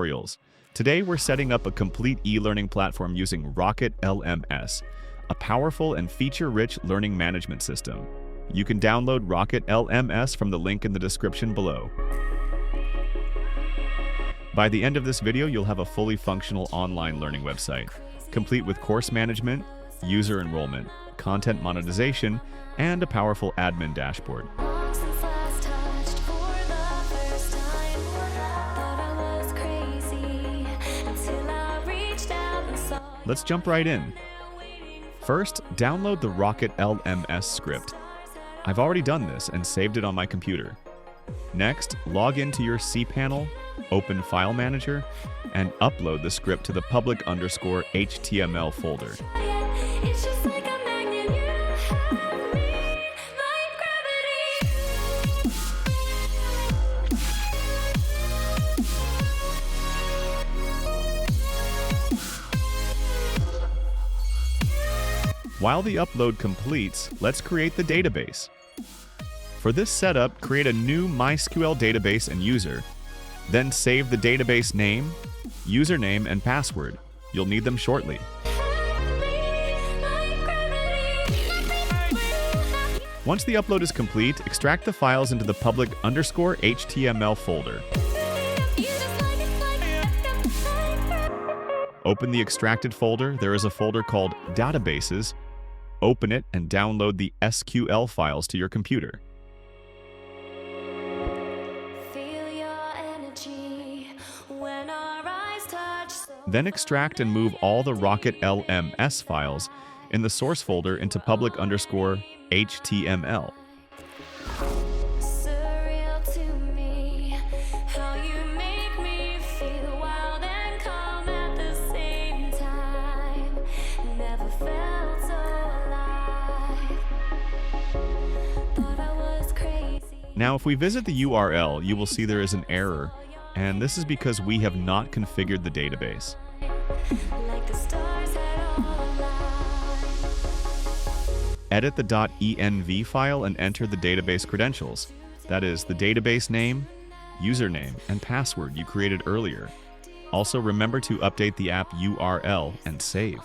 tutorials. Today we're setting up a complete e-learning platform using Rocket LMS, a powerful and feature-rich learning management system. You can download Rocket LMS from the link in the description below. By the end of this video, you'll have a fully functional online learning website, complete with course management, user enrollment, content monetization, and a powerful admin dashboard. Let's jump right in. First, download the Rocket LMS script. I've already done this and saved it on my computer. Next, log into your cPanel, open File Manager, and upload the script to the public_HTML folder. While the upload completes, let's create the database. For this setup, create a new MySQL database and user, then save the database name, username, and password. You'll need them shortly. Once the upload is complete, extract the files into the public_HTML folder. Open the extracted folder. There is a folder called Databases. Open it and download the SQL files to your computer. Then extract and move all the Rocket LMS files in the source folder into public_HTML. Now, if we visit the URL, you will see there is an error, and this is because we have not configured the database. Edit the .env file and enter the database credentials. That is, the database name, username, and password you created earlier. Also, remember to update the app URL and save.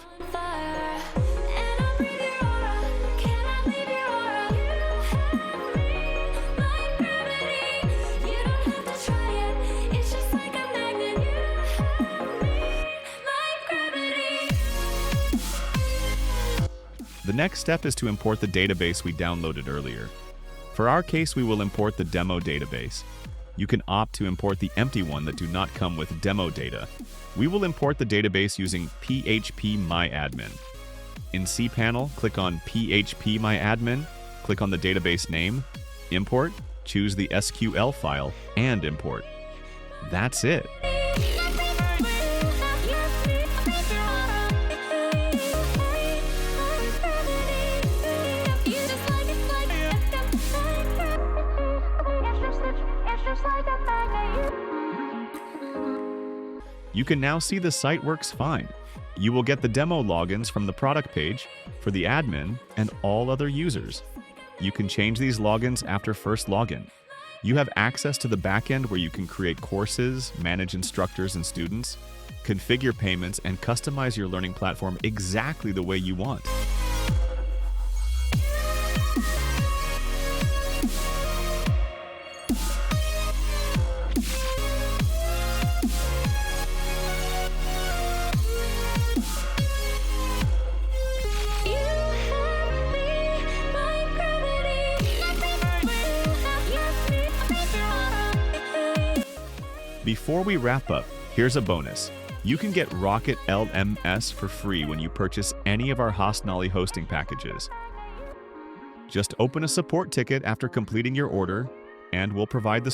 The next step is to import the database we downloaded earlier. For our case, we will import the demo database. You can opt to import the empty one that do not come with demo data. We will import the database using phpMyAdmin. In cPanel, click on phpMyAdmin, click on the database name, import, choose the SQL file, and import. That's it. You can now see the site works fine. You will get the demo logins from the product page for the admin and all other users. You can change these logins after first login. You have access to the backend where you can create courses, manage instructors and students, configure payments, and customize your learning platform exactly the way you want. Before we wrap up, here's a bonus. You can get Rocket LMS for free when you purchase any of our Hostnali hosting packages. Just open a support ticket after completing your order, and we'll provide the script.